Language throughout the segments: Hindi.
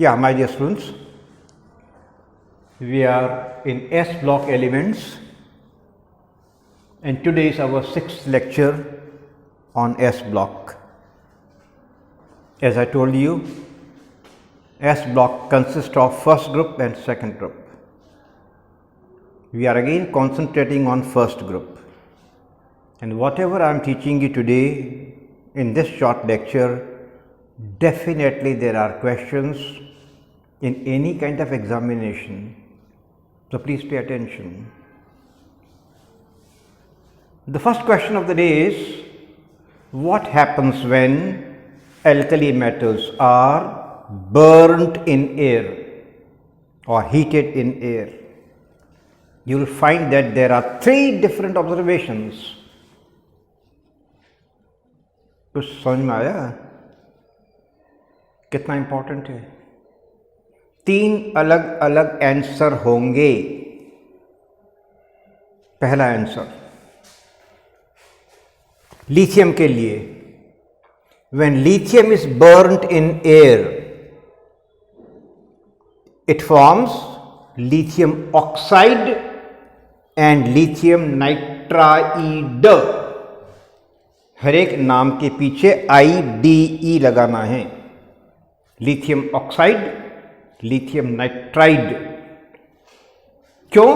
Yeah, my dear students, we are in S block elements, and today is our 6th lecture on S block. As I told you, S block consists of first group and second group. We are again concentrating on first group, and whatever I am teaching you today in this short lecture, definitely there are questions in any kind of examination, so please pay attention. The first question of the day is, what happens when alkali metals are burnt in air or heated in air? You will find that there are 3 different observations. कुछ समझ में आया कितना इंपॉर्टेंट है? 3 अलग अलग आंसर होंगे. पहला आंसर लिथियम के लिए, when lithium is burnt in air, it forms lithium oxide and lithium nitride. हर एक नाम के पीछे IDE लगाना है. Lithium oxide, lithium nitride. क्यों?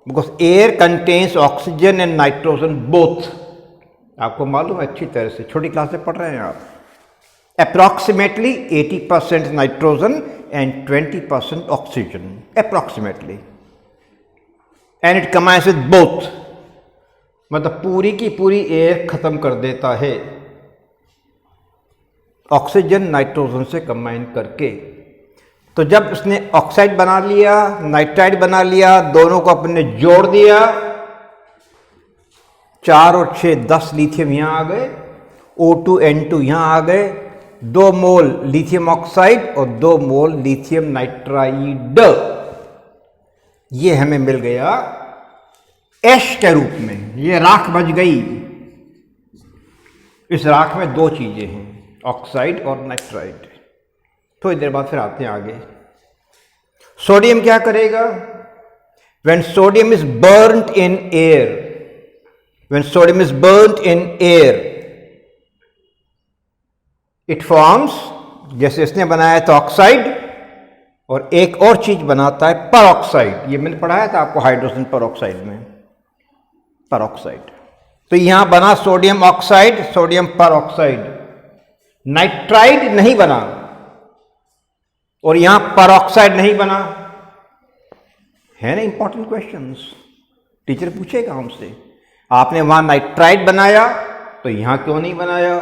Because air contains oxygen and nitrogen both. आपको मालूम है अच्छी तरह से, छोटी क्लास में पढ़ रहे हैं आप. Approximately 80% nitrogen and 20% oxygen, approximately, and it combines with both. मतलब पूरी की पूरी एयर खत्म कर देता है ऑक्सीजन नाइट्रोजन से कंबाइन करके. तो जब उसने ऑक्साइड बना लिया, नाइट्राइड बना लिया, दोनों को अपने जोड़ दिया, 4 और 6 10 लिथियम यहां आ गए, O2N2 यहां आ गए, 2 मोल लिथियम ऑक्साइड और 2 मोल लिथियम नाइट्राइड. ये हमें मिल गया ऐश के रूप में. ये राख बच गई. इस राख में 2 चीजें हैं, ऑक्साइड और नाइट्राइड. थोड़ी देर बाद फिर आते हैं आगे. सोडियम क्या करेगा? When sodium is burned in air, when sodium is burned in air, it forms, जैसे इसने बनाया था ऑक्साइड, और एक और चीज बनाता है परऑक्साइड. ये मैंने पढ़ाया था आपको हाइड्रोजन परऑक्साइड में, परऑक्साइड. तो यहां बना sodium oxide, sodium peroxide. Nitride नहीं बना और यहां परऑक्साइड नहीं बना. है ना इंपॉर्टेंट क्वेश्चंस, टीचर पूछेगा हमसे. आपने वहां नाइट्राइड बनाया तो यहां क्यों नहीं बनाया?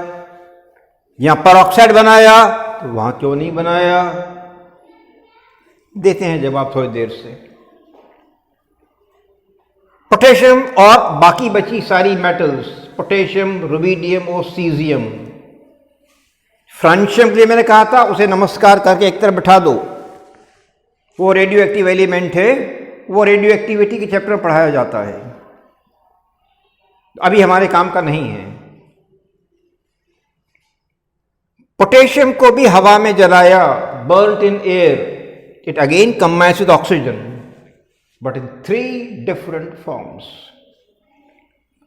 यहां परऑक्साइड बनाया तो वहां क्यों नहीं बनाया? देते हैं जवाब थोड़ी देर से. पोटेशियम और बाकी बची सारी मेटल्स, पोटेशियम, रुबिडियम और सीजियम. फ्रांशियम के लिए मैंने कहा था उसे नमस्कार करके एक तरफ बिठा दो. वो रेडियो एक्टिव एलिमेंट है, वो रेडियो एक्टिविटी के चैप्टर में पढ़ाया जाता है, अभी हमारे काम का नहीं है. पोटेशियम को भी हवा में जलाया, burned in air, it again combines with oxygen but in 3 different forms.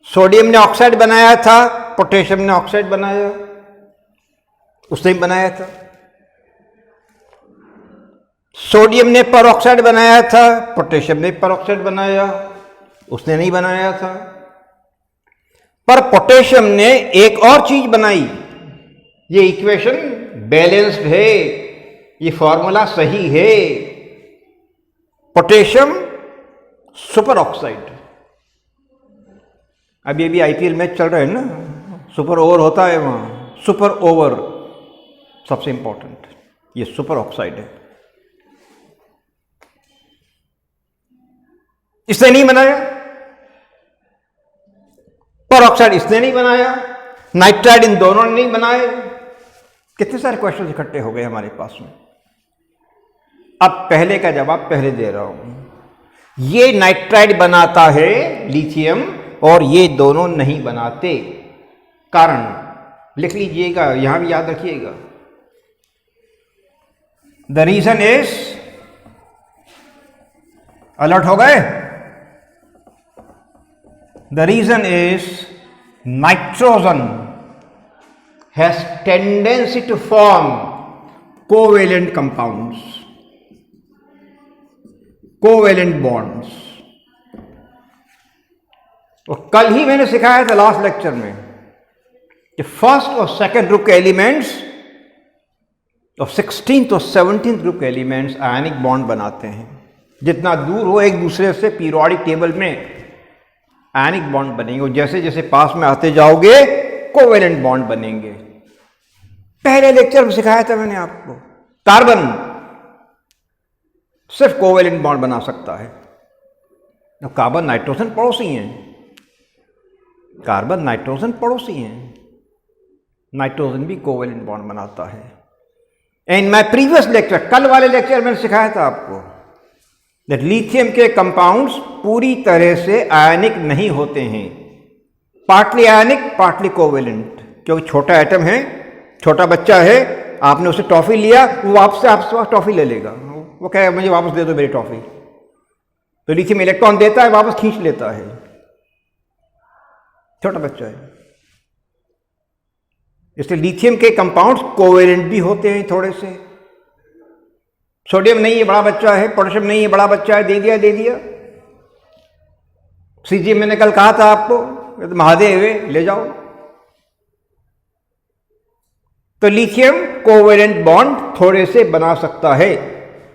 Sodium ने ऑक्साइड बनाया था, पोटेशियम ने ऑक्साइड बनाया, उसने भी बनाया था. सोडियम ने परऑक्साइड बनाया था, पोटेशियम ने परऑक्साइड बनाया, उसने नहीं बनाया था. पर पोटेशियम ने एक और चीज बनाई. ये इक्वेशन बैलेंस्ड है, ये फॉर्मूला सही है. Potassium super oxide. अभी अभी IPL मैच चल रहे हैं ना, सुपर ओवर होता है वहां, सुपर ओवर सबसे इंपॉर्टेंट. ये सुपर ऑक्साइड है. इसने नहीं बनाया, पर ऑक्साइड इसने नहीं बनाया, नाइट्राइड इन दोनों ने नहीं बनाए. कितने सारे क्वेश्चन इकट्ठे हो गए हमारे पास में. अब पहले का जवाब पहले दे रहा हूं. ये नाइट्राइड बनाता है लिथियम और ये दोनों नहीं बनाते. कारण लिख लीजिएगा, यहां भी याद रखिएगा. द रीजन इज, अलर्ट हो गए? The reason is nitrogen has tendency to form covalent compounds, covalent bonds. और कल ही मैंने सिखाया था लास्ट लेक्चर में कि फर्स्ट और सेकंड ग्रुप के एलिमेंट्स और 16th और 17th ग्रुप के एलिमेंट्स आयनिक बॉन्ड बनाते हैं। जितना दूर हो एक दूसरे से पीरियोडिक टेबल में आयनिक बॉन्ड बनेंगे, और जैसे जैसे पास में आते जाओगे कोवेलेंट बॉन्ड बनेंगे। पहले लेक्चर में सिखाया था मैंने आपको, कार्बन सिर्फ कोवेलेंट बॉन्ड बना सकता है। तो कार्बन नाइट्रोजन पड़ोसी हैं, कार्बन नाइट्रोजन पड़ोसी हैं, नाइट्रोजन भी कोवेलेंट बॉन्ड बनाता है। इन माय प्रीवियस लेक्चर, कल वाले लेक्चर में सिखाया था आपको दैट लिथियम के कंपाउंड्स पूरी तरह से आयनिक नहीं होते हैं, पार्टली आयनिक पार्टली कोवेलेंट। क्योंकि छोटा एटम है, छोटा बच्चा है, आपने उसे टॉफी लिया, वो आपसे आपसे टॉफी ले लेगा, वो कहे मुझे वापस दे दो मेरी टॉफी। तो लिथियम इलेक्ट्रॉन देता है, वापस खींच लेता है, छोटा बच्चा है। इसलिए लिथियम के कंपाउंड्स कोवेलेंट भी होते हैं थोड़े से। सोडियम नहीं है, बड़ा बच्चा है, पोटेशियम नहीं है, बड़ा बच्चा है, दे दिया। सीजियम मैंने कल कहा था आपको, तो महादेव है, ले जाओ। तो लिथियम कोवेलेंट बॉन्ड थोड़े से बना सकता है,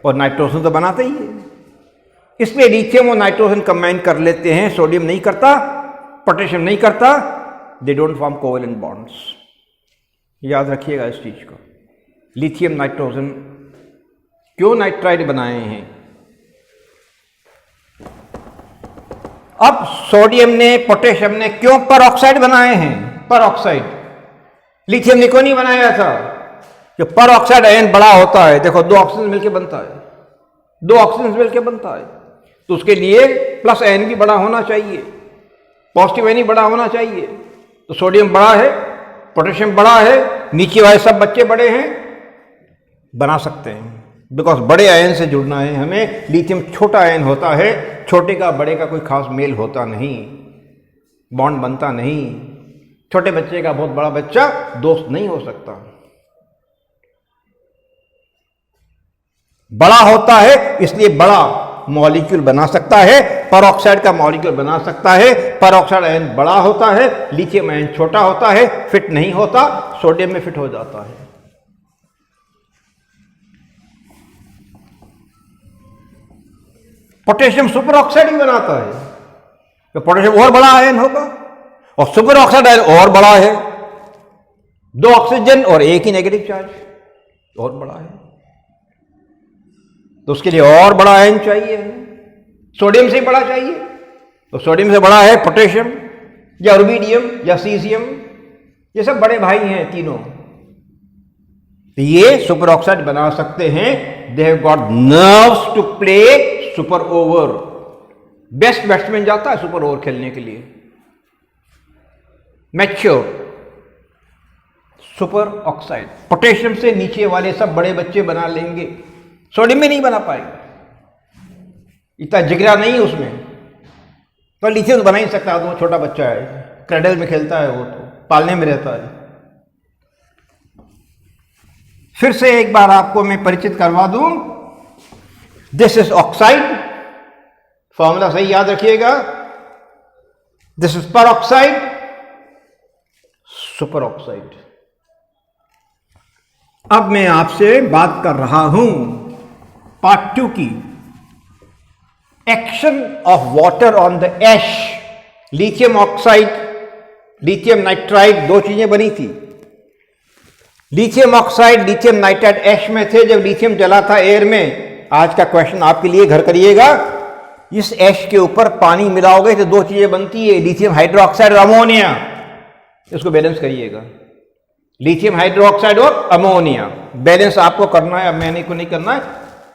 और नाइट्रोजन तो बनाता ही है। इसलिए लिथियम और नाइट्रोजन कंबाइन कर लेते हैं, सोडियम नहीं करता, पोटेशियम नहीं करता, they don't form covalent bonds. याद रखिएगा इस चीज को। लिथियम नाइट्रोजन क्यों नाइट्राइड बनाए हैं? अब सोडियम ने, पोटेशियम ने क्यों परऑक्साइड बनाए हैं? परऑक्साइड लिथियम ने क्यों नहीं बनाया था? जो परऑक्साइड आयन बड़ा होता है, देखो दो ऑक्सीजन मिलकर बनता है, दो ऑक्सीजन मिलकर बनता है, तो उसके लिए प्लस आयन भी बड़ा होना चाहिए, पॉजिटिव आयन भी बड़ा होना चाहिए। तो सोडियम बड़ा है, पोटेशियम बड़ा है, नीचे वाले सब बच्चे बड़े हैं, बना सकते हैं। बिकॉज बड़े आयन से जुड़ना है हमें। लिथियम छोटा आयन होता है, छोटे का बड़े का कोई खास मेल होता नहीं, बॉन्ड बनता नहीं। छोटे बच्चे का बहुत बड़ा बच्चा दोस्त नहीं हो सकता। बड़ा होता है इसलिए बड़ा मॉलिक्यूल बना सकता है, परऑक्साइड का मॉलिक्यूल बना सकता है। परऑक्साइड आयन बड़ा होता है, लिथियम आयन छोटा होता है, फिट नहीं होता, सोडियम में फिट हो जाता है। पोटेशियम सुपर ऑक्साइड ही बनाता है, तो पोटेशियम और बड़ा आयन होगा, और सुपर ऑक्साइड आयन और बड़ा है, दो ऑक्सीजन और एक ही नेगेटिव चार्ज, और बड़ा है, तो उसके लिए और बड़ा आयन चाहिए। सोडियम से बड़ा चाहिए, तो सोडियम से बड़ा है पोटेशियम या रुबिडियम या सीजियम, ये सब बड़े भाई हैं तीनों। तो ये सुपर ऑक्साइड बना सकते हैं। They have got nerves to play super over. Best batsman जाता है सुपर ओवर खेलने के लिए, मैच्योर सुपर ऑक्साइड। पोटेशियम से नीचे वाले सब बड़े बच्चे बना लेंगे, सोडियम में नहीं बना पाएगा, इतना जिगरा नहीं उसमें। तो लिथियम तो बना ही सकता है, वो छोटा बच्चा है, क्रेडल में खेलता है, वो तो पालने में रहता है। फिर से एक बार आपको मैं परिचित करवा दूं, दिस इज ऑक्साइड, फॉर्मूला सही याद रखिएगा, this is peroxide, super oxide. अब मैं आपसे बात कर रहा हूं पार्ट 2 की, action of water on the ash. Lithium oxide, lithium nitride, दो चीजें बनी थी। Lithium oxide, lithium nitride ash में थे जब लिथियम जला था एयर में। आज का क्वेश्चन आपके लिए घर करिएगा, इस एश के ऊपर पानी मिलाओगे तो दो चीजें बनती है, लिथियम हाइड्रोक्साइड और अमोनिया। इसको बैलेंस करिएगा, लिथियम हाइड्रोक्साइड और अमोनिया बैलेंस आपको करना है। अब मैंने को नहीं करना है,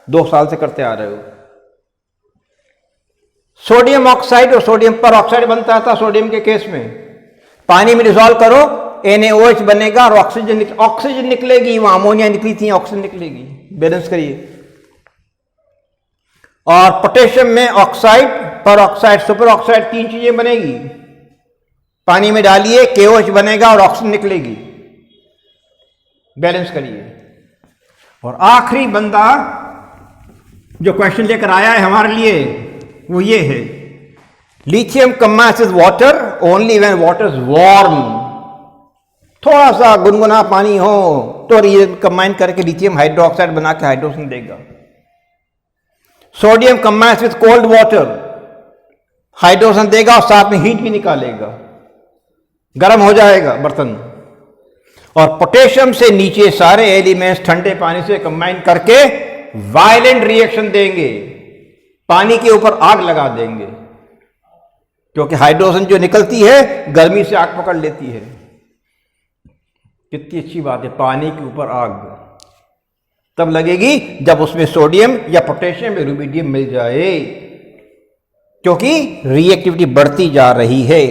2 साल से करते आ रहे हो। सोडियम ऑक्साइड और सोडियम पर ऑक्साइड बनता था सोडियम के केस में, पानी में डिसॉल्व करो NaOH बनेगा और ऑक्सीजन निकलेगी, वहां अमोनिया निकली थी, ऑक्सीजन निकलेगी। बैलेंस करिए। और पोटेशियम में ऑक्साइड, पर ऑक्साइड, सुपर ऑक्साइड, 3 चीजें बनेगी। पानी में डालिए, KOH बनेगा और ऑक्सीजन निकलेगी। बैलेंस करिए। और आखिरी बंदा जो क्वेश्चन लेकर आया है हमारे लिए वो ये है, lithium combines with water only when water is warm. थोड़ा सा गुनगुना पानी हो तो ये कंबाइन करके लिथियम हाइड्रोक्साइड बना के हाइड्रोजन देगा। Sodium combines with cold water, hydrogen देगा और साथ में हीट भी निकालेगा, गर्म हो जाएगा बर्तन। और पोटेशियम से नीचे सारे एलिमेंट्स ठंडे पानी से कंबाइन करके वायलेंट रिएक्शन देंगे, पानी के ऊपर आग लगा देंगे, क्योंकि हाइड्रोजन जो निकलती है गर्मी से आग पकड़ लेती है। कितनी अच्छी बात है, पानी के ऊपर आग तब लगेगी जब उसमें सोडियम या पोटेशियम या रुबिडियम मिल जाए, क्योंकि रिएक्टिविटी बढ़ती जा रही है।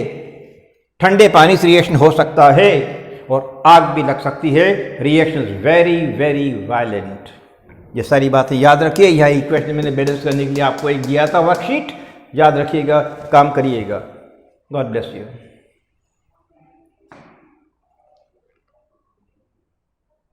ठंडे पानी से रिएक्शन हो सकता है और आग भी लग सकती है। Reaction is very very violent. ये सारी बातें याद रखिए। यह इक्वेशन मैंने बैलेंस करने के लिए आपको एक दिया था वर्कशीट, याद रखिएगा, काम करिएगा। God bless you.